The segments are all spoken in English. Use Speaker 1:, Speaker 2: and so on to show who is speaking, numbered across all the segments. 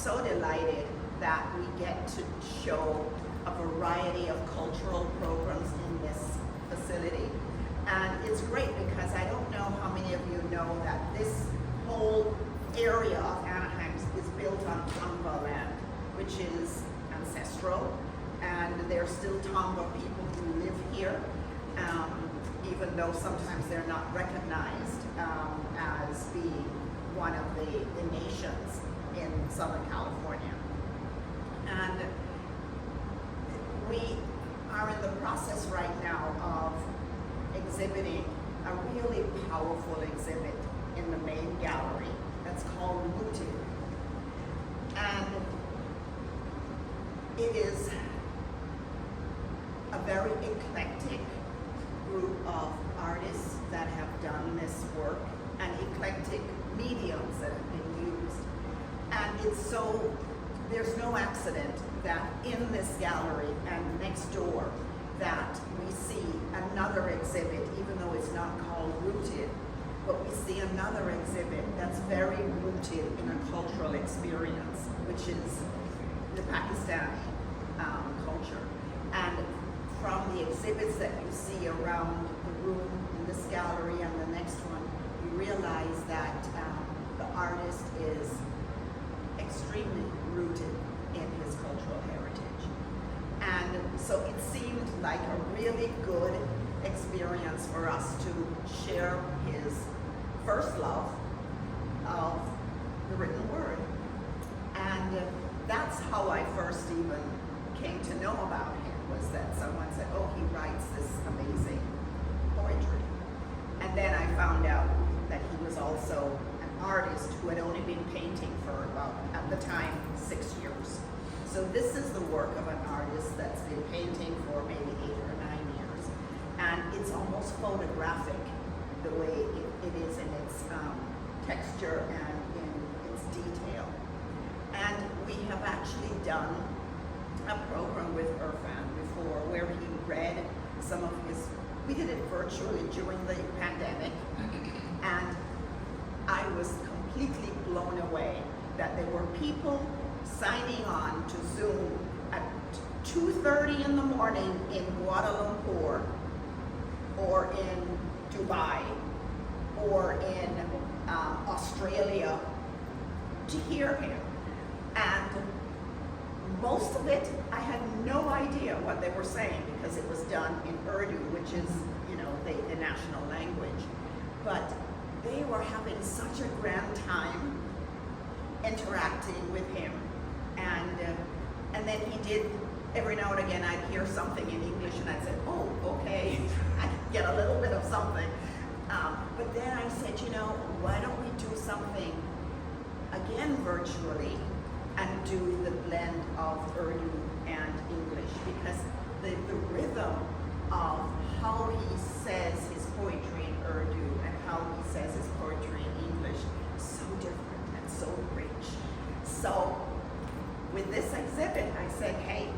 Speaker 1: so delighted that we get to show a variety of cultural programs in this facility. And it's great because I don't know how many of you know that this whole area of Anaheim is built on Tongva land, which is ancestral, and there's still Tongva people who live here, even though sometimes they're not recognized as being one of the nations in Southern California. And we are in the process right now of exhibiting a really powerful exhibit in the main gallery that's called Rooted. And it is a very eclectic group of artists that have done this work and eclectic mediums that have been used. And it's so, there's no accident that in this gallery and next door that we see another exhibit, even though it's not called Rooted, but we see another exhibit that's very rooted in a cultural experience, which is the Pakistani culture. And from the exhibits that you see around the room in this gallery and the next one, you realize that the artist is extremely rooted in his cultural heritage. And so it seemed like a really good experience for us to share his first love of the written word. And that's how I first even came to know about him, was that someone said, oh, he writes this amazing poetry. And then I found out that he was also an artist who had only been painting for about, at the time, 6 years. So this is the work of an artist that's been painting for maybe 8 or 9 years. And it's almost photographic, the way it is in its texture and in its detail. And we have actually done a program with Irfan before where he read some of his, we did it virtually during the pandemic, and I was completely blown away that there were people signing on to Zoom at 2:30 in the morning in Kuala Lumpur, or in Dubai, or in Australia to hear him. And most of it, I had no idea what they were saying because it was done in Urdu, which is, you know, the national language. But they were having such a grand time interacting with him. And then he did, every now and again I'd hear something in English and I'd say, oh, okay, I get a little bit of something. But then I said, you know, why don't we do something again virtually and do the blend of Urdu and English, because the rhythm of how he says his poetry in Urdu and how he says his poetry in English is so different and so rich. So with this exhibit, I said, hey,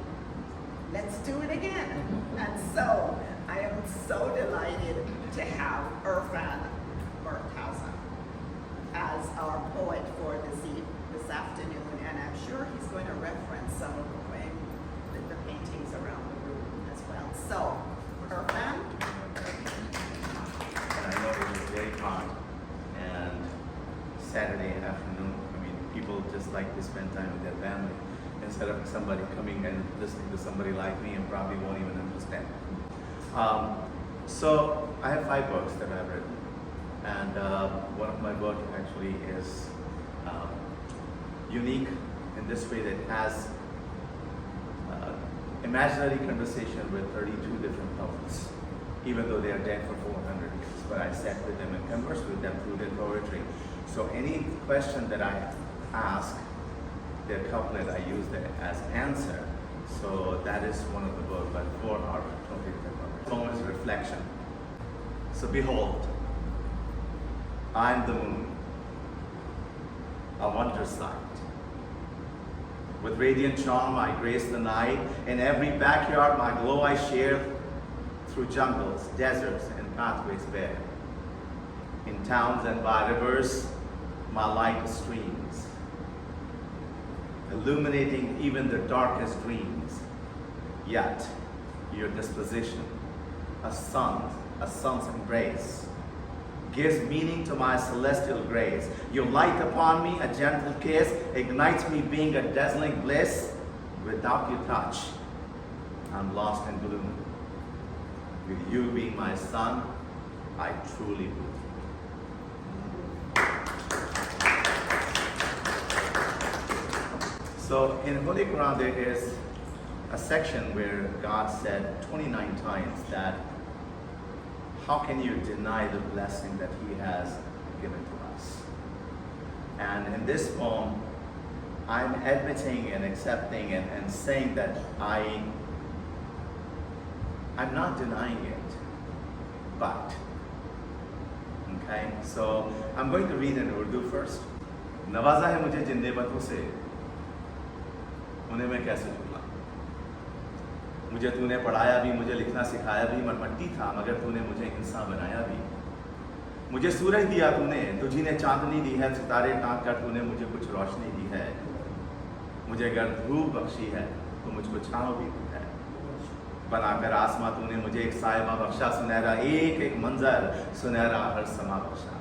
Speaker 1: let's do it again. And so I am so delighted to have Irfan Murtaza as our poet for this afternoon, and I'm sure he's going to reference some of the paintings around the room as well. So, Irfan.
Speaker 2: And I know it was very hot, and Saturday afternoon, I mean, people just like to spend time with their family instead of somebody coming and listening to somebody like me and probably won't even understand. So I have 5 books that I've written, and one of my books actually is unique in this way that it has imaginary conversation with 32 different poets, even though they are dead for 400 years. But I sat with them and conversed with them through their poetry. So any question that I ask, their couplet, I use that as answer. So that is one of the books, but 4 are totally different books. Poem is reflection. So behold, I am the moon, a wonder sight. With radiant charm I grace the night. In every backyard my glow I share, through jungles, deserts, and pathways bare. In towns and by rivers my light streams. illuminating even the darkest dreams. Yet, your disposition, a son's embrace, gives meaning to my celestial grace. You light upon me a gentle kiss, ignites me being a dazzling bliss. Without your touch, I'm lost in gloom. With you being my sun, I truly bloom. So in Holy Quran there is a section where God said 29 times that how can you deny the blessing that He has given to us? And in this poem, I'm admitting and accepting and saying that I'm not denying it, but, okay? So I'm going to read in Urdu first. नवाजा है मुझे जिन नेमतों से, उन्हें मैं कैसे झूला? मुझे तूने पढ़ाया भी, मुझे लिखना सिखाया भी, मटमट्टी था मगर तूने मुझे इंसान बनाया भी। मुझे सूरज दिया तूने, तुझी ने चांदनी दी है, सितारे टांक कर तूने मुझे कुछ रोशनी दी है। मुझे अगर धूप बख्शी है तो मुझको छांव भी दी है। बनाकर आसमां तूने मुझे एक साहिबा बख्शा, सुनहरा एक एक मंजर, सुनहरा हर समा बख्शा।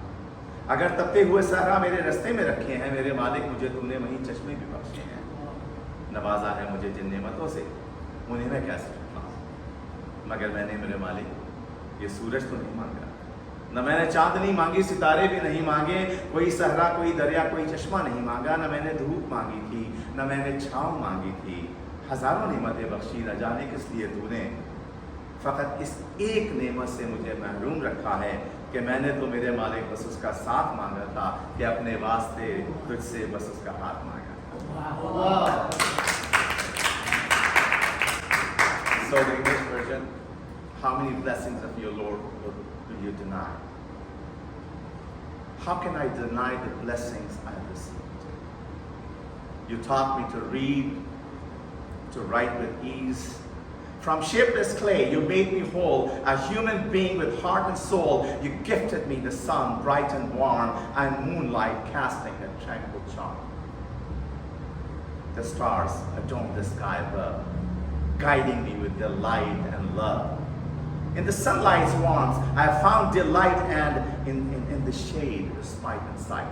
Speaker 2: अगर तपते हुए सहरा मेरे रास्ते में रखे हैं मेरे मालिक, मुझे तूने वहीं चश्मे भी बख्शे हैं। नवाजा है मुझे जिन नेमतों से, उन्हें मैं कैसे झूठलाऊं? मगर मैंने मेरे मालिक ये सूरज तो नहीं मांगा, न मैंने चांदनी मांगी, सितारे भी नहीं मांगे, कोई सहरा कोई दरिया कोई चश्मा नहीं मांगा, न मैंने धूप मांगी थी न मैंने छाँव मांगी थी। हजारों नेमतें बख्शी, न जाने किस लिए तूने फकत इस एक नेमत से मुझे महरूम रखा है कि मैंने तो मेरे मालिक बस उसका साथ मांगा था कि अपने वास्ते तुझसे बस उसका हाथ मांगा था। So the English version, how many blessings of your Lord do you deny? How can I deny the blessings I have received? You taught me to read, to write with ease. From shapeless clay, you made me whole, a human being with heart and soul. You gifted me the sun, bright and warm, and moonlight casting a tranquil charm. The stars adorn the sky above, guiding me with delight and love. In the sunlight's warmth, I have found delight, and in the shade, respite and sight.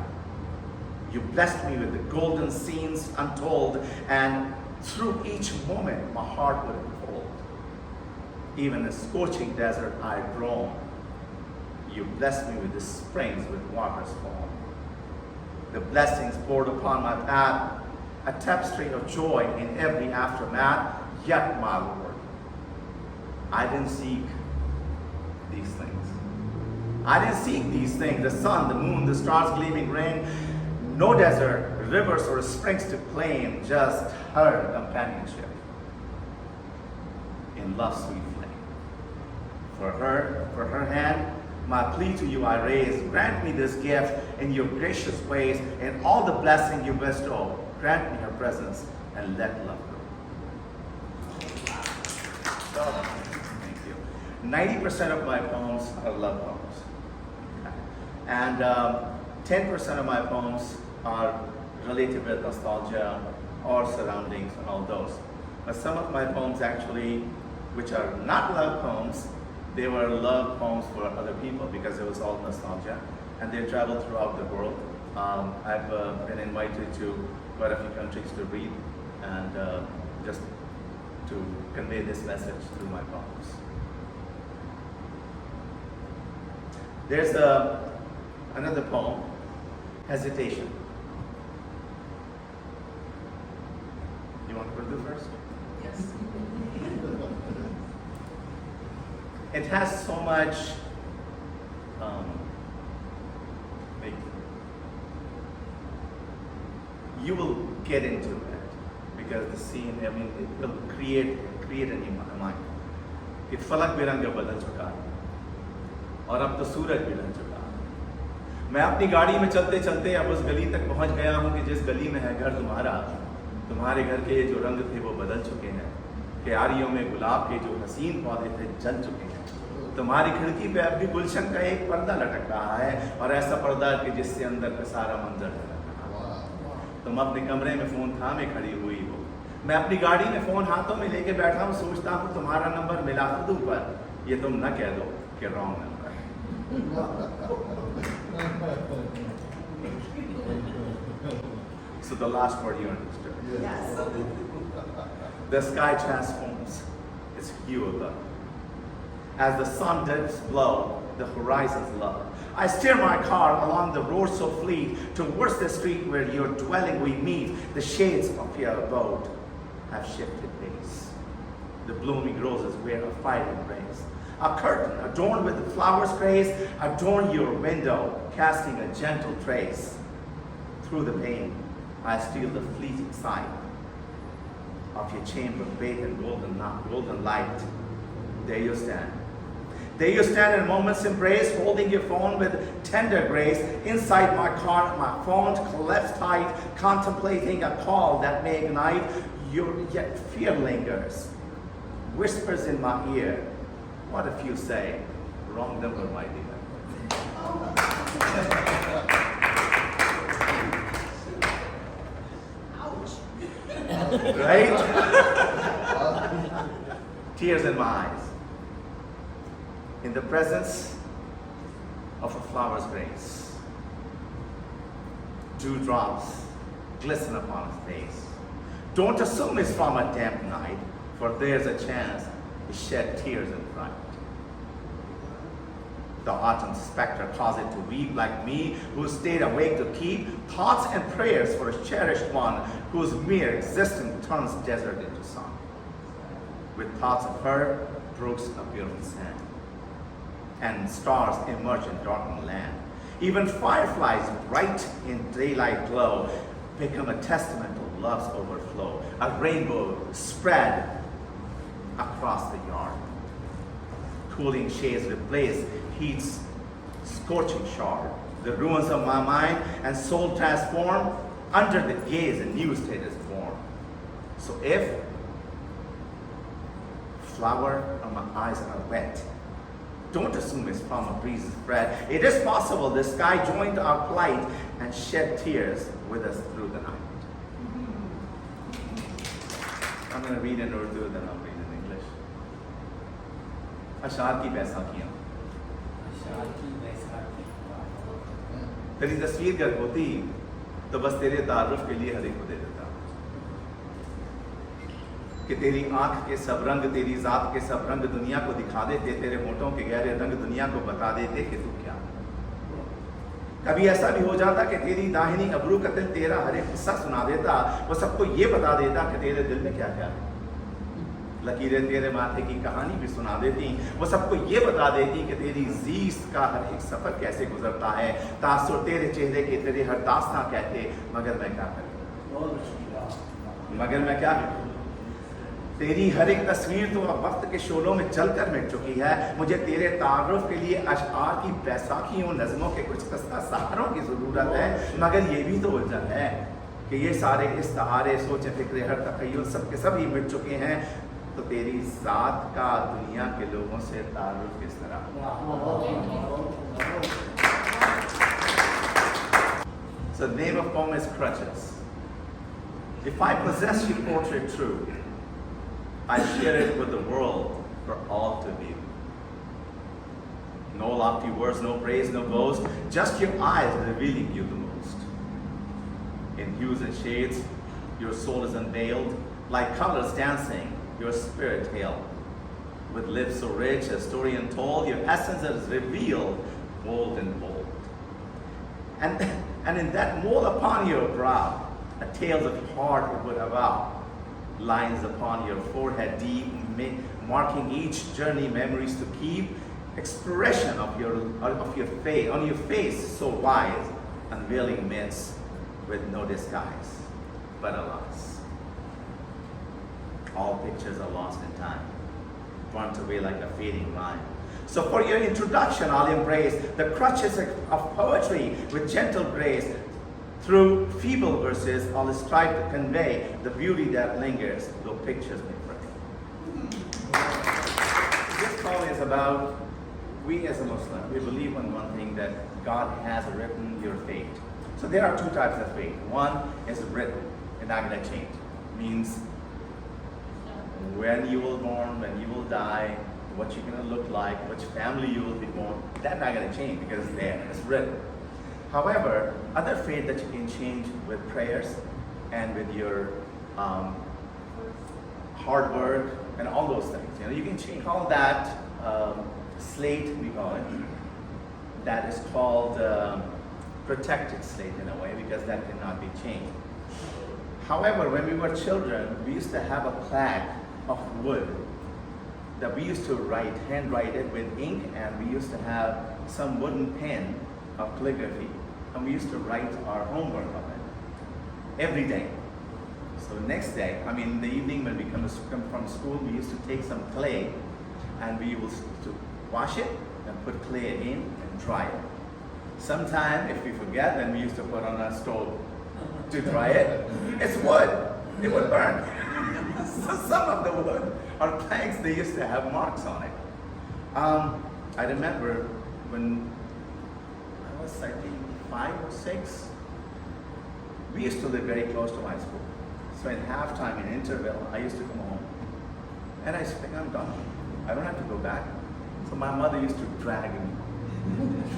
Speaker 2: You blessed me with the golden scenes untold, and through each moment, my heart would unfold. Even a scorching desert I roam. You blessed me with the springs with waters fall. The blessings poured upon my path, a tapestry of joy in every aftermath. Yet, my Lord, I didn't seek these things. I didn't seek these things, the sun, the moon, the stars, gleaming rain, no desert, rivers, or springs to claim, just her companionship in love's sweet flame. For her hand, my plea to you I raise. Grant me this gift in your gracious ways, and all the blessing you bestow. Grant me her presence and let love grow. Thank you. 90% of my poems are love poems. And 10% of my poems are related with nostalgia or surroundings and all those. But some of my poems actually, which are not love poems, they were love poems for other people because it was all nostalgia. And they traveled throughout the world. I've been invited to quite a few countries to read and just to convey this message through my poems. There's another poem, Hesitation. You want to do first?
Speaker 1: Yes.
Speaker 2: It has so much like, you will get into it because the scene, I mean, it will create in your mind. कि फलक बिरंग बदल चुका है और अब तो सूरज भी ढल चुका है। मैं अपनी गाड़ी में चलते चलते अब उस गली तक पहुंच गया हूं कि जिस गली में है घर तुम्हारा, तुम्हारे घर के जो रंग थे वो बदल चुके हैं। क्यारियों में गुलाब के जो हसीन पौधे थे जल चुके हैं। तुम्हारी खिड़की पे अब भी गुलशन का एक पर्दा लटक रहा है और ऐसा पर्दा कि जिससे अंदर का सारा मंजर झलक रहा है। तुम अपने कमरे में फोन थामे खड़ी हुई हो, मैं अपनी गाड़ी में फोन हाथों में लेके बैठा हूँ, सोचता हूँ तुम्हारा नंबर मिला दूं, पर ये तुम न कह दो कि wrong number. So the last word you understood.
Speaker 1: Yes.
Speaker 2: The sky transforms its hue of love. As the sun dips below, the horizon's low. I steer my car along the road so fleet towards the street where your dwelling we meet. The shades of your abode have shifted pace. The blooming roses wear a fiery grace. A curtain adorned with the flowers' grace adorn your window, casting a gentle trace. Through the pane, I steal the fleeting sight of your chamber bathed in golden light. There you stand. There you stand in a moment's embrace, holding your phone with tender grace. Inside my car, my phone collapsed tight, contemplating a call that may ignite. Yet fear lingers, whispers in my ear. What if you say, wrong number, my dear?
Speaker 1: Ouch.
Speaker 2: Right? Tears in my eyes. In the presence of a flower's grace. Dewdrops glisten upon his face. Don't assume it's from a damp night, for there's a chance to shed tears in fright. The autumn spectre caused it to weep like me, who stayed awake to keep thoughts and prayers for a cherished one, whose mere existence turns desert into song. With thoughts of her, brooks a beautiful sand, and stars emerge in darkened land. Even fireflies, bright in daylight glow, become a testament of love's overflow. A rainbow spread across the yard. Cooling shades replace heat's scorching shower. The ruins of my mind and soul transform. Under the gaze, a new state is born. So if flower of my eyes are wet, don't assume it's from a breeze's breath. It is possible the sky joined our plight and shed tears with us through the night. I'm going to read in Urdu, then I'll read in English. अशार की बैसाखियाँ। तेरी तस्वीर अगर होती तो बस तेरे तारुफ के लिए हर एक को दे देता कि तेरी आंख के सब रंग, तेरी जात के सब रंग दुनिया को दिखा देते, तेरे होठों के गहरे रंग दुनिया को बता देते कि तू क्या। कभी ऐसा भी हो जाता कि तेरी दाहिनी अबरू का दिल तेरा हर एक किस्सा सुना देता, वो सबको ये बता देता कि तेरे दिल में क्या क्या है। लकीरें तेरे माथे की कहानी भी सुना देती, वो सबको ये बता देती कि तेरी जीस्त का हर एक सफर कैसे गुजरता है। तासुर तेरे चेहरे के तेरे हर दास्तां कहते, मगर मैं क्या करूं, मगर मैं क्या करूं। तेरी हर एक तस्वीर तो अब वक्त के शोलों में जलकर मिट चुकी है। मुझे तेरे तारुफ के लिए अशआर की बैसाखियों, नज़मों के कुछ खस्ता सहारों की ज़रूरत है, मगर ये भी तो उलझन है कि ये सारे इस्तारे, सोचे फिक्रे, हर तखय्युल सब के सभी मिट चुके हैं। तो तेरी ज़ात का दुनिया के लोगों से तारुफ किस तरह। So the name of poem is Crutches. If I possess your portrait true, I share it with the world for all to view. No lofty words, no praise, no boast, just your eyes revealing you the most. In hues and shades, your soul is unveiled, like colors dancing, your spirit hailed. With lips so rich, a story untold, your essence is revealed, bold and bold. And in that mold upon your brow, a tale of heart it would avow. Lines upon your forehead deep, marking each journey memories to keep. Expression of your face, on your face so wise, unveiling myths with no disguise. But alas, all pictures are lost in time, burnt away like a fading line. So for your introduction, I'll embrace the crutches of poetry with gentle grace. Through feeble verses, I'll strive to convey the beauty that lingers, though pictures may fray. This poem is about, we as a Muslim, we believe in one thing, that God has written your fate. So there are two types of fate. One is written, and not gonna change. Means when you will born, when you will die, what you're gonna look like, which family you will be born. That's not gonna change because it's there, it's written. However, other fate that you can change with prayers and with your hard work and all those things. You know, you can change all that slate, we call it. That is called protected slate in a way because that cannot be changed. However, when we were children, we used to have a plaque of wood that we used to handwrite it with ink, and we used to have some wooden pen of calligraphy, and we used to write our homework on it every day. So next day, in the evening when we come from school, we used to take some clay and we used to wash it and put clay again and dry it. Sometime, if we forget, then we used to put on a stove to dry it. It's wood, it would burn. So some of the wood or planks, they used to have marks on it. I remember when I was, I think, 5 or 6, we used to live very close to my school. So in halftime, in interval, I used to come home. And I used to think, I'm done. I don't have to go back. So my mother used to drag me.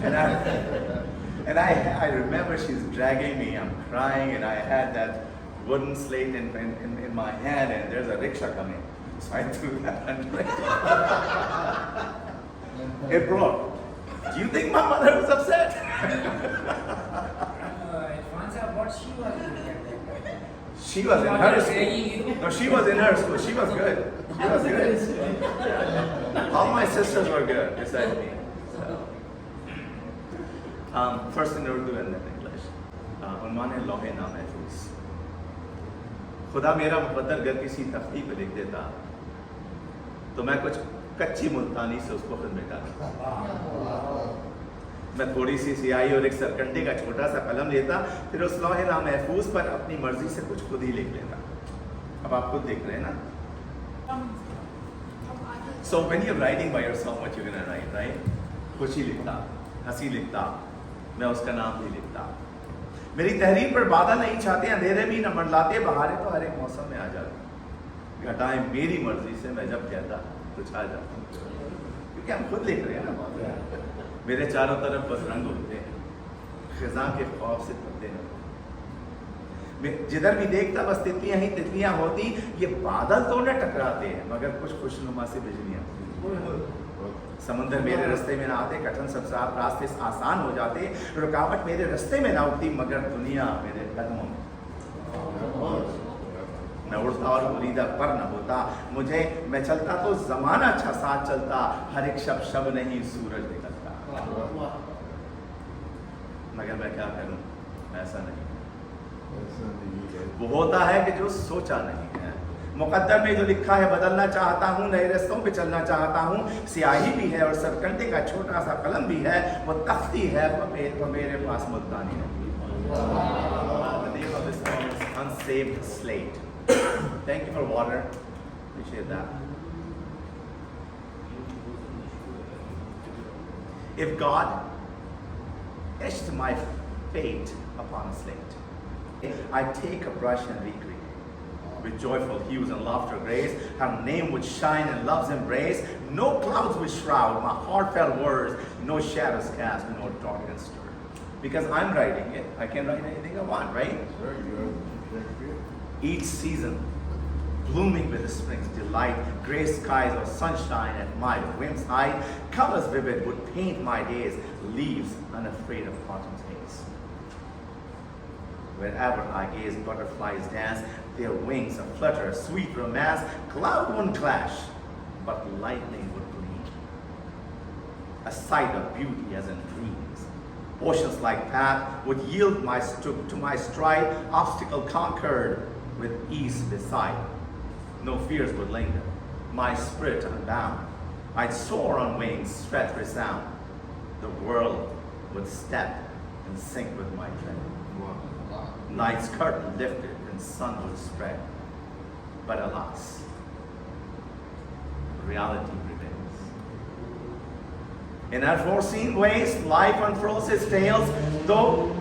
Speaker 2: And I remember she's dragging me, I'm crying, and I had that wooden slate in my hand, and there's a rickshaw coming. So I threw that under it. It broke. Do you think my mother was upset?
Speaker 3: What she was doing at that time?
Speaker 2: She was in her school. No, she was in her school. She was good. She was good. All my sisters were good besides me. So, first in Urdu and then English. उन्मान है लोहे ना महफूज. खुदा मेरा मुकद्दर अगर किसी तख्ती पे लिख देता तो मैं कुछ कच्ची मुल्तानी से उसको खुद मिटाता. मैं थोड़ी सी सियाही और एक सरकंडे का छोटा सा कलम लेता, फिर उस लौहे ना महफूज पर अपनी मर्जी से कुछ खुद ही लिख लेता. अब आप खुद देख रहे हैं ना. So when you're writing by yourself, what you're gonna write, right? खुशी लिखता, हंसी लिखता, मैं उसका नाम भी लिखता. मेरी तहरीर पर बादल नहीं छाते, अंधेरे भी न मंडलाते, बहारें तो हर एक मौसम में आ जाती. घटाएं मेरी मर्जी से मैं जब कहता तो छा जाती. क्योंकि हम खुद लिख रहे हैं ना. मेरे चारों तरफ बस रंग उठते हैं, खिज़ां के खौफ से तपते हैं. जिधर भी देखता बस तितलियां ही तितलियां होती. ये बादल तो न टकराते हैं मगर कुछ खुशनुमा से बिजलियां. समंदर मेरे रास्ते में ना आते, कठिन सब रास्ते आसान हो जाते. रुकावट मेरे रास्ते में ना उठती मगर दुनिया मेरे कदमों में. मैं उड़ता और बुरीदा पर न होता, मैं चलता तो जमाना अच्छा साथ चलता. हर एक शब नहीं सूरज निकलता. मगर मैं क्या करूं, ऐसा नहीं. वो होता है कि जो सोचा नहीं है. मुकद्दर में जो लिखा है बदलना चाहता हूँ, नए रास्तों पे चलना चाहता हूँ. सियाही भी है और सरकंडे का छोटा सा कलम भी है. वो तख्ती है पर मेरे पास मुल्तानी नहीं. The name of this poem is Unsaved Slate. Thank you for water. Appreciate that. If God etched my fate upon a slate, I take a brush and recreate. With joyful hues and laughter grace, her name would shine in love's embrace. No clouds would shroud my heartfelt words, no shadows cast, no darkness stir. Because I'm writing it, I can write anything I want, right? Each season, blooming with the spring's delight, gray skies or sunshine at my whim's height, colors vivid would paint my days, leaves unafraid of autumn's haze. Wherever I gaze, butterflies dance, their wings a flutter, sweet romance. Cloud wouldn't clash, but lightning would gleam. A sight of beauty as in dreams. Oceans like path would yield to my stride, obstacle conquered with ease beside. No fears would linger, my spirit unbound. I'd soar on wings, stretch resound. The world would step and sink with my tread. Night's curtain lifted and sun would spread. But alas, reality prevails. In unforeseen ways, life unfurls its tales, though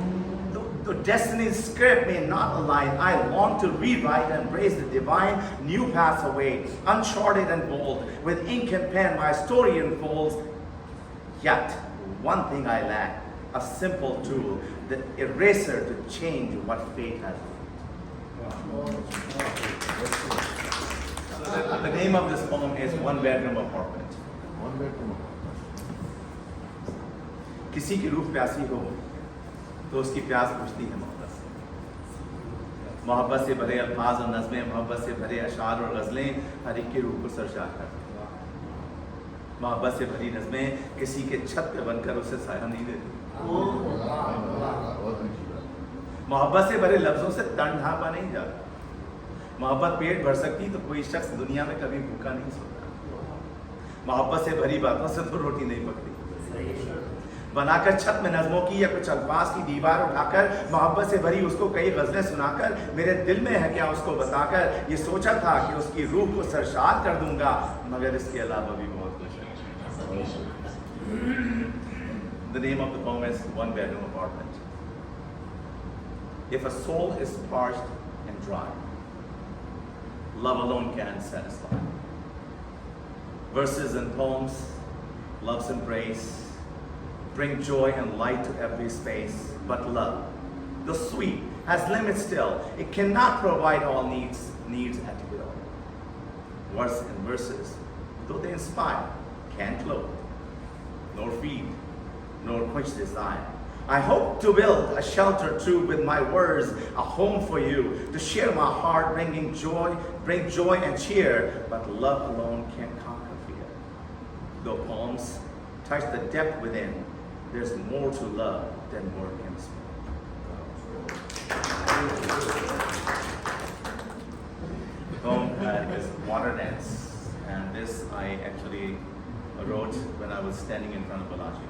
Speaker 2: Though destiny's script may not align, I long to rewrite and embrace the divine new paths away, uncharted and bold. With ink and pen, my story unfolds. Yet, one thing I lack, a simple tool, the eraser to change what fate has written. So the name of this poem is One Bedroom Apartment.
Speaker 4: One bedroom.
Speaker 2: किसी की रूह प्यासी हो तो उसकी प्यास बुझती है मोहब्बत से। मोहब्बत से भरे अल्फाज और नज़में, मोहब्बत से भरे अशार और गज़लें हर एक की रूह को सरशार करती हैं। मोहब्बत से भरी नज़में किसी के छत पे बनकर उसे साया नहीं देती। मोहब्बत से भरे लफ्ज़ों से तन ढांपा नहीं जाता। मोहब्बत पेट भर सकती तो कोई शख्स दुनिया में कभी भूखा नहीं सोता। मोहब्बत से भरी बातों से तो रोटी नहीं पकती। बनाकर छत में नज़मों की या कुछ अल्फाज की दीवार उठाकर, मोहब्बत से भरी उसको कई गज़लें सुनाकर, मेरे दिल में है क्या उसको बताकर, ये सोचा था कि उसकी रूह को सरशार कर दूंगा, मगर इसके अलावा भी बहुत कुछ है। The name of the poem is One Bedroom Apartment. If a soul is parched and dry, love alone can satisfy. Verses and poems, love's embrace, bring joy and light to every space. But love, the sweet, has limits still. It cannot provide all needs at will. Verse and verses, though they inspire, can't clothe, nor feed, nor quench desire. I hope to build a shelter true with my words, a home for you, to share my heart, bring joy and cheer. But love alone can't conquer fear. Though poems touch the depth within, there's more to love than word can speak. The poem is Water Dance, and this I actually wrote when I was standing in front of Bellagio.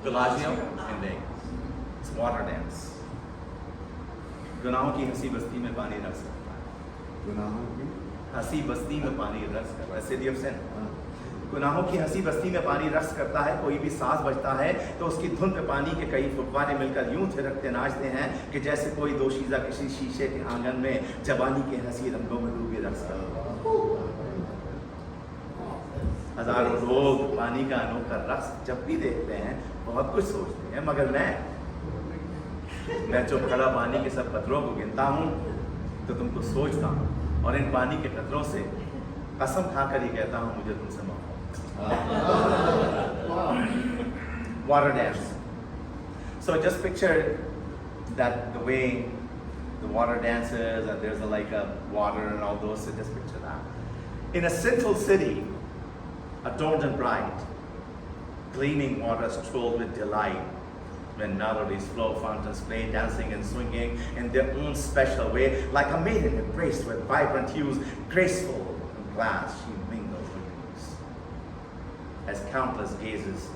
Speaker 2: Bellagio in Vegas. It's Water Dance. गुनाहों की हंसी बस्ती में पानी रख सकता है।
Speaker 4: गुनाहों की
Speaker 2: हंसी बस्ती में पानी रख सकता है। City of Sin. गुनाहों की हंसी बस्ती में पानी रक्स करता है, कोई भी सांस बजता है तो उसकी धुन पे पानी के कई फुब्बारे मिलकर यूं थिरकते नाचते हैं कि जैसे कोई दोशीज़ा किसी शीशे के आंगन में जवानी के हंसी रंगों में डूबे रक्स करता है। हजारों लोग पानी का अनोखा रक्स जब भी देखते हैं बहुत कुछ सोचते हैं, मगर मैं जो खड़ा पानी के सब कतरों को गिनता हूँ तो तुमको सोचता हूँ, और इन पानी के कतरों से कसम खाकर ही कहता हूँ मुझे तुमसे मोहब्बत। Water dance. So just picture that the way the water dances, and there's like a water and all those, so just picture that. In a sinful city, adorned and bright, gleaming waters strolled with delight, when melodies flow, fountains play, dancing and swinging in their own special way, like a maiden embraced with vibrant hues, graceful and glad she mingles with peace. As countless gazes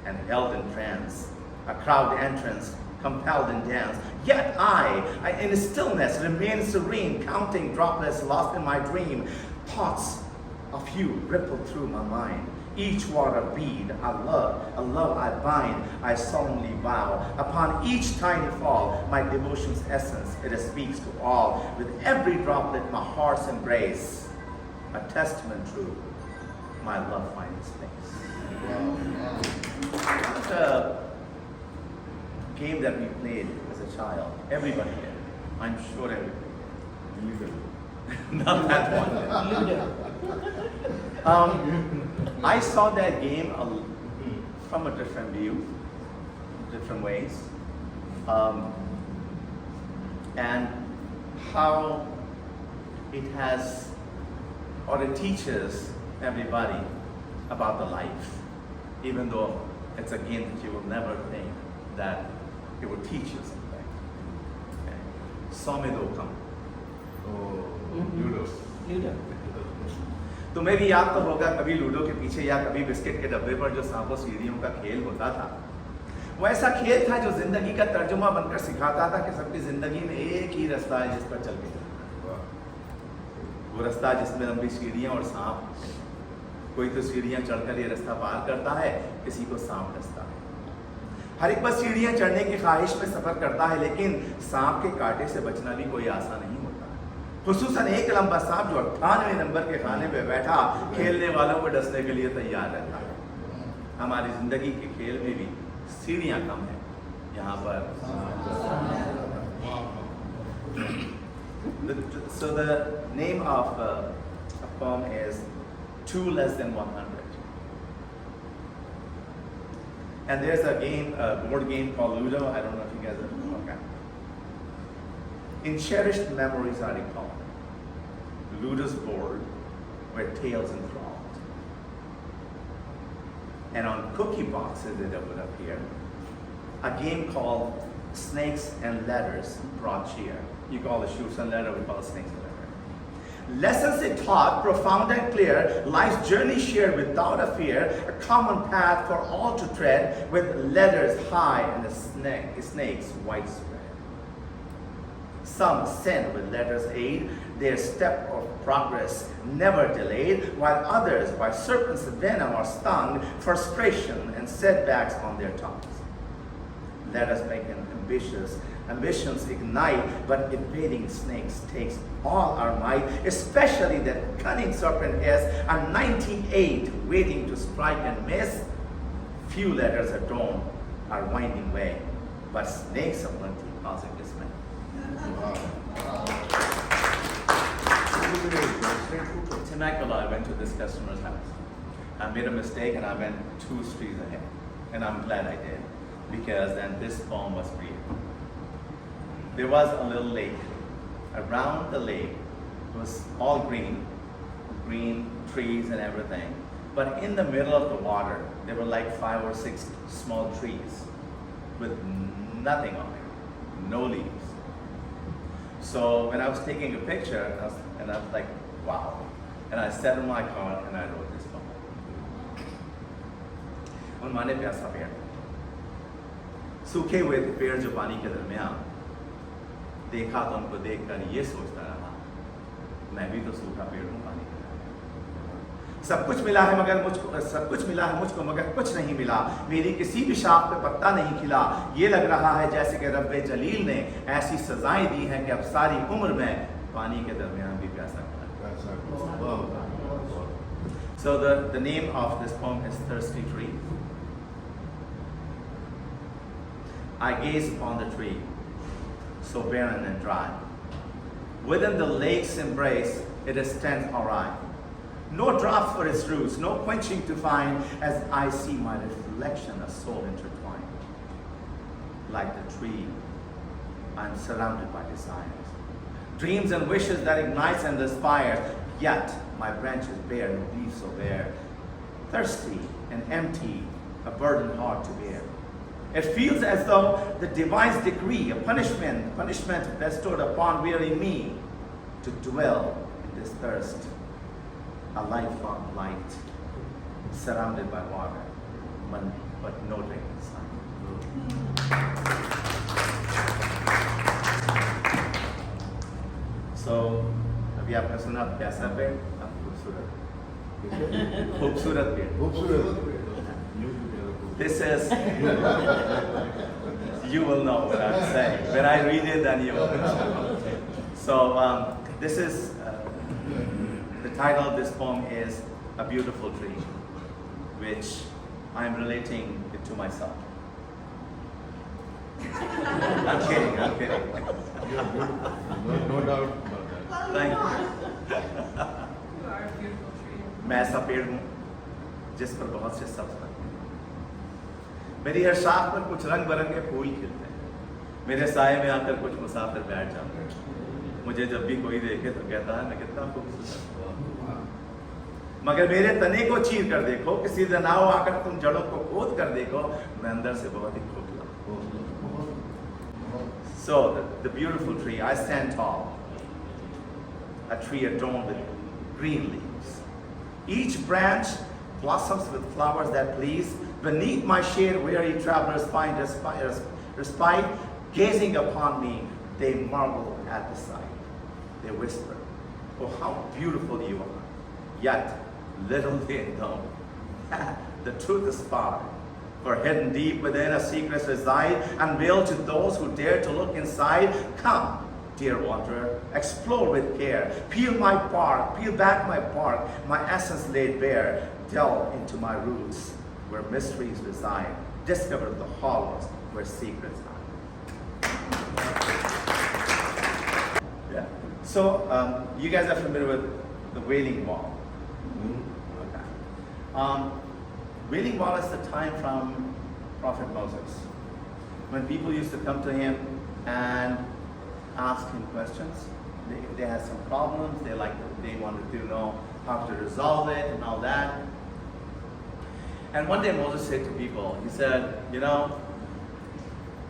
Speaker 2: and held in trance, a crowd entrance, compelled in dance, yet I in stillness remain serene, counting droplets lost in my dream. Thoughts of you ripple through my mind. Each water bead, a love I bind, I solemnly vow. Upon each tiny fall, my devotion's essence, it speaks to all. With every droplet, my heart's embrace, a testament true, my love finds place. It's a game that we played as a child. Everybody did. I'm sure everybody. Not that one. I saw that game from a different view, different ways, and how it has, or it teaches everybody about the life, even though it's a game that you will never think that it will teach you something. Okay. Somedo come. Ludo. तुम्हें भी याद तो होगा कभी ludo के पीछे या कभी बिस्किट के डब्बे पर जो सांपों सीढ़ियों का खेल होता था, वो ऐसा खेल था जो जिंदगी का तर्जुमा बनकर सिखाता था कि सबकी जिंदगी में एक ही रास्ता है जिस पर चल के चलना है। वो रास्ता जिसमें लंबी सीढ़ियां और सांप, कोई तो सीढ़ियां चढ़कर ये रास्ता पार करता है, किसी को सांप डसता है। हर एक बस सीढ़ियाँ चढ़ने की ख्वाहिश में सफ़र करता है, लेकिन सांप के कांटे से बचना भी कोई आसान नहीं होता। खुसूसन एक लंबा सांप जो 98 नंबर के खाने पे बैठा खेलने वालों को डसने के लिए तैयार रहता है। हमारी ज़िंदगी के खेल में भी सीढ़ियाँ कम है। यहाँ पर so the name of a poem is 2 less than 100. And there's a game, a board game called Ludo. I don't know if you guys are okay. In cherished memories I recall Ludo's board where tales enthralled, and on cookie boxes that would appear a game called Snakes and Letters brought cheer. You call it shoots and letter, we call it snakes and letter. Lessons it taught, profound and clear, life's journey shared without a fear, a common path for all to tread, with letters high and the snakes widespread. Some ascend with letters aid, their step of progress never delayed, while others by serpents' venom are stung, frustration and setbacks on their tongues. Let us make an ambitions ignite, but invading snakes takes all our might, especially that cunning serpent has a 98 waiting to strike and miss. Few letters adorn our winding way, but snakes are plenty causing dismay. Temecula, I went to this customer's house. I made a mistake and I went 2 streets ahead, and I'm glad I did, because then this poem was created. There was a little lake. Around the lake was all green trees and everything. But in the middle of the water, there were like 5 or 6 small trees with nothing on it, no leaves. So when I was taking a picture, I was like, wow. And I sat in my car and I wrote this poem. उन्होंने प्यासा पेड़, सूखे हुए पेड़ जो पानी के दरमियान, देखा तो उनको देखकर ये सोचता रहा, मैं भी तो सूखा पेड़ हूँ पानी के दरमियान। सब कुछ मिला है मुझको मगर कुछ नहीं मिला, मेरी किसी भी शाख पे पत्ता नहीं खिला। ये लग रहा है जैसे कि रब्बे जलील ने ऐसी सजाएं दी हैं कि अब सारी उम्र में पानी के दरमियान भी प्यासा खड़ा। So the name of this poem is Thirsty Tree. I gaze upon the tree, so barren and dry. Within the lake's embrace, it stands awry. No drops for its roots, no quenching to find, as I see my reflection, a soul intertwined. Like the tree, I am surrounded by desires, dreams and wishes that ignites and aspires, yet my branches bear no leaves so bare. Thirsty and empty, a burden hard to bear. It feels as though the divine's decree, a punishment bestowed upon weary me, to dwell in this thirst, a lifelong light, surrounded by water, but no drink inside. So, अभी आपने सुना प्यासा पेड़, खूबसूरत पेड़। This is, you will know what I'm saying. When I read it, then you will know. So this is, the title of this poem is A Beautiful Tree, which I'm relating it to myself. I'm kidding.
Speaker 4: No doubt about that.
Speaker 2: Thank you.
Speaker 5: You are a beautiful tree.
Speaker 2: मैं ऐसा पेड़ हूँ जिस पर बहुत से सब्ज पत्ते, मेरी हर शाख पर कुछ रंग बिरंगे फूल खिलते हैं, मेरे साए में आकर कुछ मुसाफिर बैठ जाते हैं, मुझे जब भी कोई देखे तो कहता है मैं कितना खूबसूरत, मगर मेरे तने को चीर कर देखो, किसी दिन आओ आकर तुम जड़ों को खोद कर देखो, मैं अंदर से बहुत ही खोखला। So the beautiful tree, I stand tall, a tree adorned with green leaves. Each branch blossoms with flowers that please. Beneath my shade, weary travelers find respite. Gazing upon me, they marvel at the sight. They whisper, oh, how beautiful you are. Yet, little they know, the truth is far For hidden deep within a secret reside, unveiled to those who dare to look inside. Come, dear wanderer, explore with care. Peel back my bark, my essence laid bare. Delve into my roots, where mysteries reside. Discover the hollows where secrets hide. Yeah. So you guys are familiar with the Wailing Wall. Okay. Wailing Wall is the time from Prophet Moses, when people used to come to him and ask him questions. They had some problems. They wanted to know how to resolve it and all that. And one day Moses said to people, he said, you know,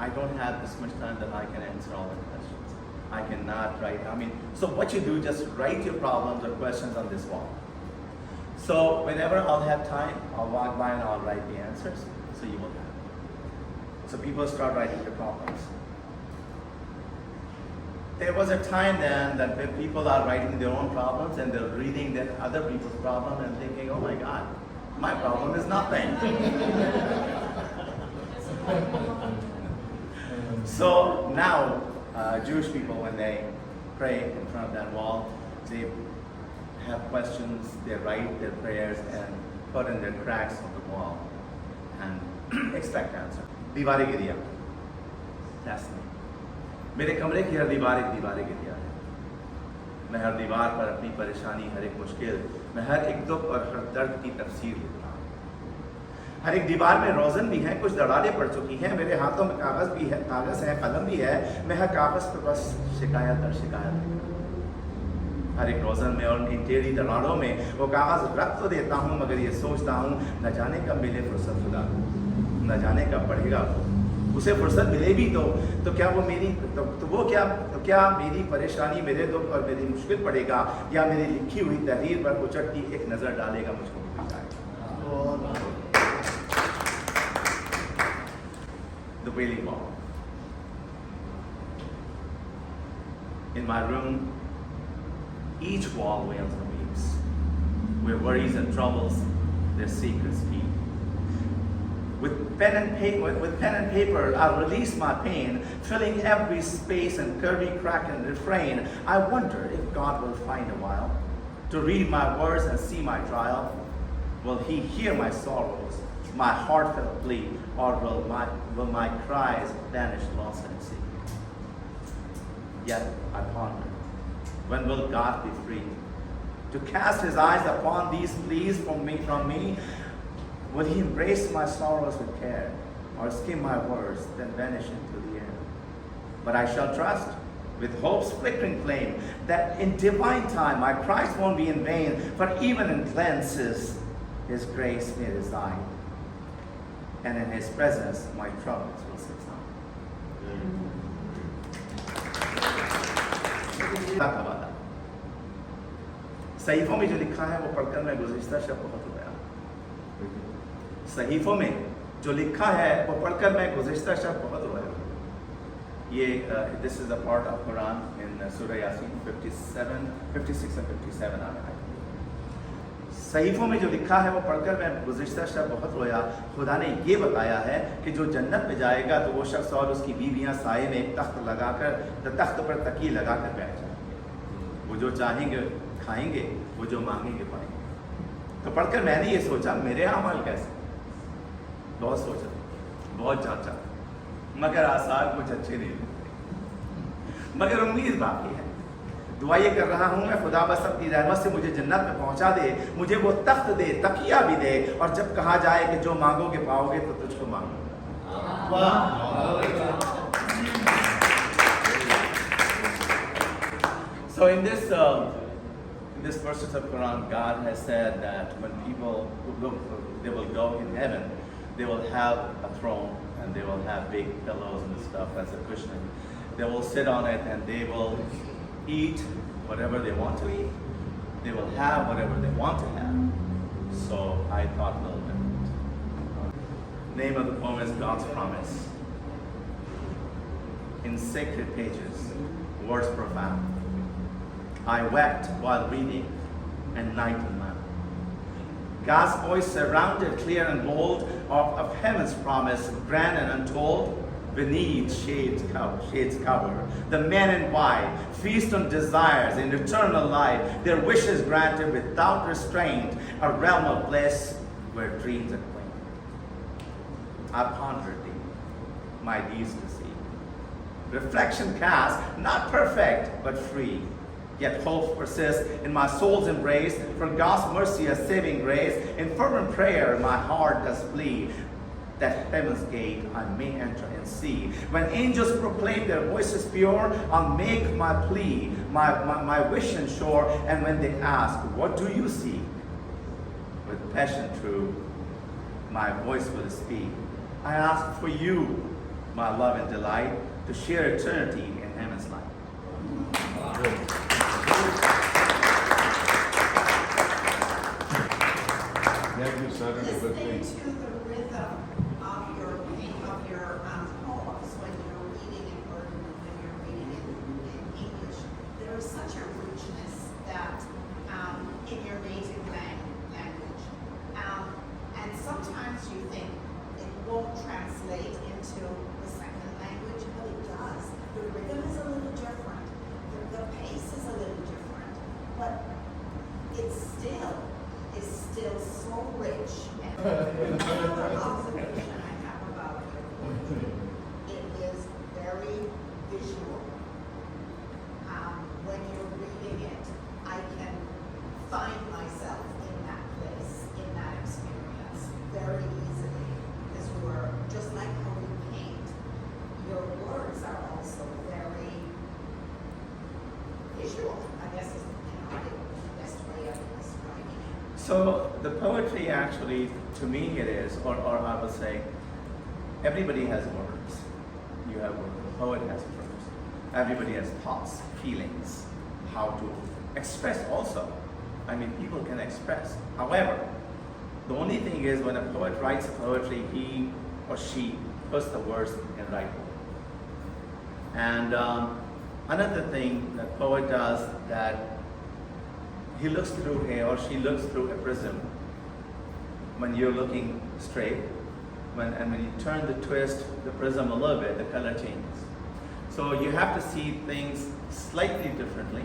Speaker 2: I don't have this much time that I can answer all the questions. I cannot write. So what you do, just write your problems or questions on this wall. So whenever I'll have time, I'll walk by and I'll write the answers, so you will have it. So people start writing their problems. There was a time then that when people are writing their own problems and they're reading other people's problem and thinking, oh my God, my problem is nothing. So now, Jewish people, when they pray in front of that wall, they have questions, they write their prayers and put in their cracks on the wall and expect answer. दीवारें गिरिया, that's me. मेरे कमरे की हर दीवार एक गिरिया है. मैं हर दीवार पर अपनी परेशानी, हर एक मुश्किल, मैं हर एक दुख और हर दर्द की तफसीर लिखता हूँ. हर एक दीवार में रोज़न भी है, कुछ दरारें पड़ चुकी हैं. मेरे हाथों में कागज़ है, कलम भी है. मैं हर कागज़ पर बस शिकायत दर शिकायत लिखता हूँ. हर एक रोज़न में और इन टेढ़ी दरारों में वो कागज़ रख तो देता हूँ, मगर ये सोचता हूँ न जाने कब मिले फुर्सत खुदा को, न जाने कब पढ़ेगा वो. उसे फुर्सत मिले भी तो क्या वो क्या मेरी परेशानी, मेरे दुख और मेरी मुश्किल पड़ेगा, या मेरी लिखी हुई तहरीर पर उचटती एक नज़र डालेगा, मुझको बताएगा. The Wailing Wall. In my room, each wall wails and weeps, where worries and troubles their secrets keep. With pen and paper, I'll release my pain, filling every space and curvy crack and refrain. I wonder if God will find a while to read my words and see my trial. Will He hear my sorrows, my heartfelt plea, or will my cries vanish lost in sea? Yet I ponder, when will God be free to cast His eyes upon these pleas from me? Will He embrace my sorrows with care, or skim my words, then vanish into the air? But I shall trust, with hope's flickering flame, that in divine time my cries won't be in vain, for even in glances His grace may reside, and in His presence my troubles will subside. सहीफों में जो लिखा है वो पढ़कर मैं गुज़िश्ता शब बहुत रोया. सहीफों में जो लिखा है वो पढ़कर मैं गुज़िश्ता शब बहुत रोया. ये this is a part of Quran in Surah Yasin 56 and 57 आया. सहीफों में जो लिखा है वो पढ़कर मैं गुज़िश्ता शब बहुत रोया. खुदा ने ये बताया है कि जो जन्नत में जाएगा तो वो शख्स और उसकी बीवियां साए में एक तख्त पर तकिए लगाकर बैठ जाएंगे. वो जो चाहेंगे खाएंगे, वो जो मांगेंगे पाएंगे. तो पढ़कर मैंने ये सोचा, मेरे अमल कैसे? बहुत सोचा, बहुत जांचा, मगर आसार कुछ अच्छे नहीं. मगर उम्मीद बाकी है. दुआ ये कर रहा हूँ मैं, खुदा बस अपनी रहमत से मुझे जन्नत में पहुँचा दे, मुझे वो तख्त दे, तकिया भी दे, और जब कहा जाए कि जो मांगोगे पाओगे तो तुझको मांगोगे. So in this verses of Quran, God has said that when people they will go in heaven, they will have a throne and they will have big pillows and stuff as a cushion. They will sit on it and they will eat whatever they want to eat. They will have whatever they want to have. So I thought a little bit. Name of the poem is God's Promise. In sacred pages, words profound. I wept while reading, and night and month. God's voice surrounded, clear and bold, of heaven's promise, grand and untold. Beneath shades cover. The men in white feast on desires in eternal life. Their wishes granted without restraint. A realm of bliss where dreams are quaint. I pondered thee, my deeds to see. Reflection cast, not perfect, but free. Yet hope persists in my soul's embrace. For God's mercy, a saving grace. In fervent prayer, my heart does plead, that heaven's gate I may enter and see. When angels proclaim their voices pure, I'll make my plea, my wish ensure. And when they ask, what do you see? With passion true, my voice will speak. I ask for you, my love and delight, to share eternity in heaven's light.
Speaker 4: Thank you, Senator.
Speaker 1: Listening to the rhythm of your poems when you're reading in Urdu and when you're reading in English, there is such a richness that in your native language. And sometimes you think it won't translate into the second language, but it does. The rhythm is a little different. The pace is a little different, but it's still so rich. And another observation I have about your poetry, it is very visual. When you're reading it, I can find myself in that place, in that experience, very easily, because you are just like how we paint. Your words are also very visual, I guess is the best way of describing it.
Speaker 2: So the poetry actually, to me it is, or I would say, everybody has words. You have words. The poet has words. Everybody has thoughts, feelings, how to express also. I mean, people can express. However, the only thing is when a poet writes poetry, he or she puts the words in right order. And another thing that poet does, that he looks through, he or she looks through a prism. When you're looking straight, when you turn the twist, the prism a little bit, the color changes. So you have to see things slightly differently,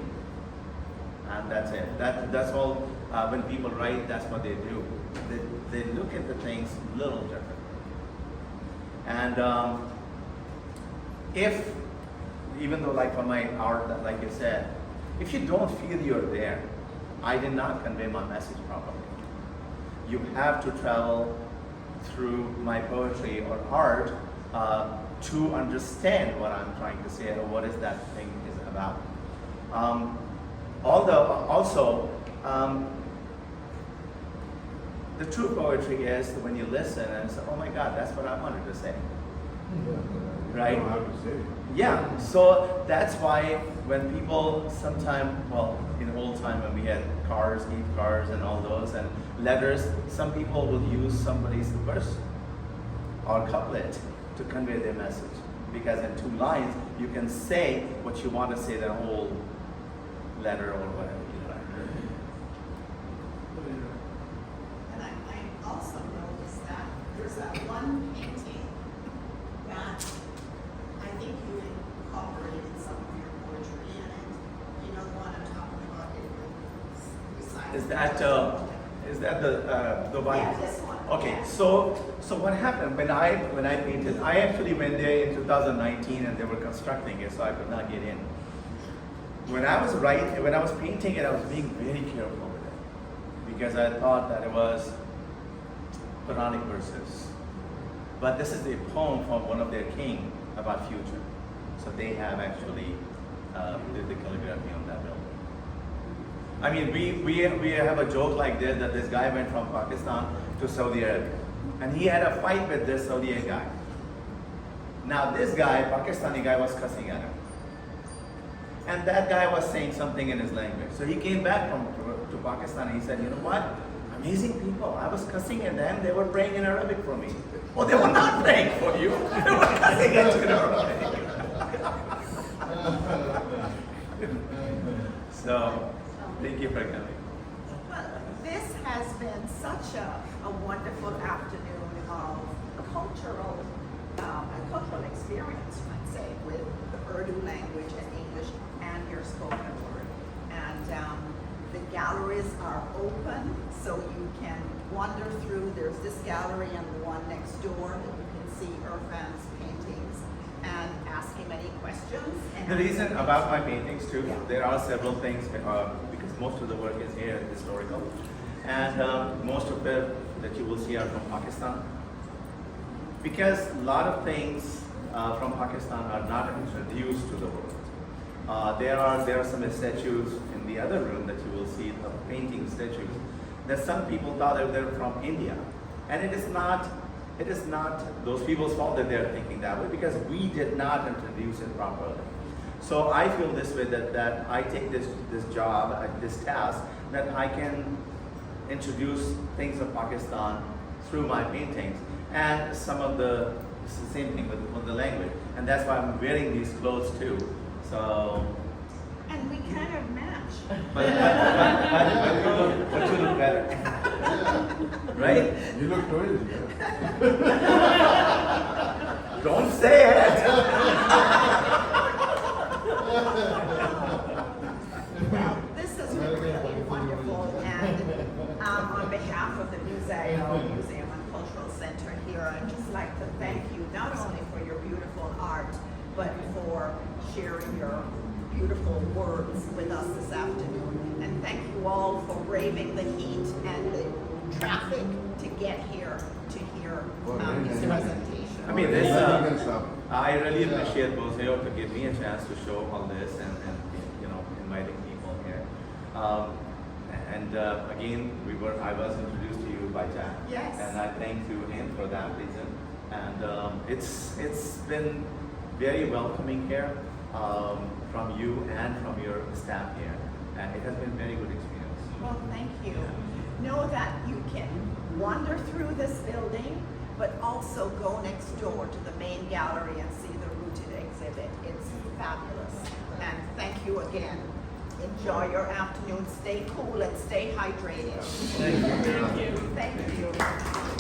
Speaker 2: and that's it. That's all. When people write, that's what they do. They look at the things a little differently. And if, even though like for my art, like you said, if you don't feel you're there, I did not convey my message properly. You have to travel through my poetry or art to understand what I'm trying to say or what is that thing is about. The true poetry is when you listen and say, oh my God, that's what I wanted to say. Right?
Speaker 4: You don't have to say it.
Speaker 2: Yeah, so that's why when people sometime, well, in old time when we had cars, e-cars and all those, and letters, some people will use somebody's verse or couplet to convey their message. Because in 2 lines, you can say what you want to say, the whole letter or whatever you like.
Speaker 1: And I also noticed that there's that one painting that I think you incorporated some of your poetry in it. You know the one I'm talking about?
Speaker 2: Is that the one?
Speaker 1: Yeah, this one.
Speaker 2: Okay,
Speaker 1: Yeah.
Speaker 2: so what happened when I painted? I actually went there in 2019 and they were constructing it, so I could not get in. When I was painting it, I was being very careful with it because I thought that it was Quranic verses. But this is a poem from one of their king about future. So they have actually did the calligraphy on that building. I mean, we have a joke like this, that this guy went from Pakistan to Saudi Arabia. And he had a fight with this Saudi guy. Now this guy, Pakistani guy, was cussing at him. And that guy was saying something in his language. So he came back to Pakistan and he said, you know what? Amazing people. I was cussing at them. They were praying in Arabic for me. Oh, they were not praying for you. They were cussing at you in Arabic. So, thank you for coming.
Speaker 1: Well, this has been such such a wonderful afternoon of a cultural experience, you might say, with the Urdu language and English and your spoken word. And the galleries are open, so you can wander through. There's this gallery and the one next door that you can see Irfan's paintings and ask him any questions. And
Speaker 2: The reason about my paintings too,
Speaker 1: Yeah.
Speaker 2: there are several things because most of the work is here historical, and most of it that you will see are from Pakistan. Because a lot of things from Pakistan are not introduced to the world. There are some statues in the other room that you will see, the painting statues, that some people thought that they're from India, and it is not. It is not those people's fault that they're thinking that way, because we did not introduce it properly. So I feel this way, that I take this job, this task, that I can introduce things of Pakistan through my paintings, and some of it's the same thing with the language, and that's why I'm wearing these clothes too. So,
Speaker 1: And we kind of match.
Speaker 2: but you look better, right?
Speaker 4: You look crazy.
Speaker 2: Don't say it.
Speaker 1: Well, this is really wonderful, and on behalf of the Museum and Cultural Center here, I'd just like to thank you not only for your beautiful art, but for sharing your beautiful words with us this afternoon. And thank you all for braving the heat and the traffic to get here to hear his presentation.
Speaker 2: I mean, this,
Speaker 4: Nothing can stop.
Speaker 2: I really appreciate Muzeo to give me a chance to show all this and inviting people here. Again, I was introduced to you by Jack.
Speaker 1: Yes.
Speaker 2: And I thank you him for that reason. And it's been very welcoming here from you and from your staff here. And it has been a very good experience.
Speaker 1: Well, thank you. Know that you can wander through this building, but also go next door to the main gallery and see the rooted exhibit. It's fabulous. And thank you again. Enjoy your afternoon. Stay cool and stay hydrated.
Speaker 3: Thank you.
Speaker 1: Thank you.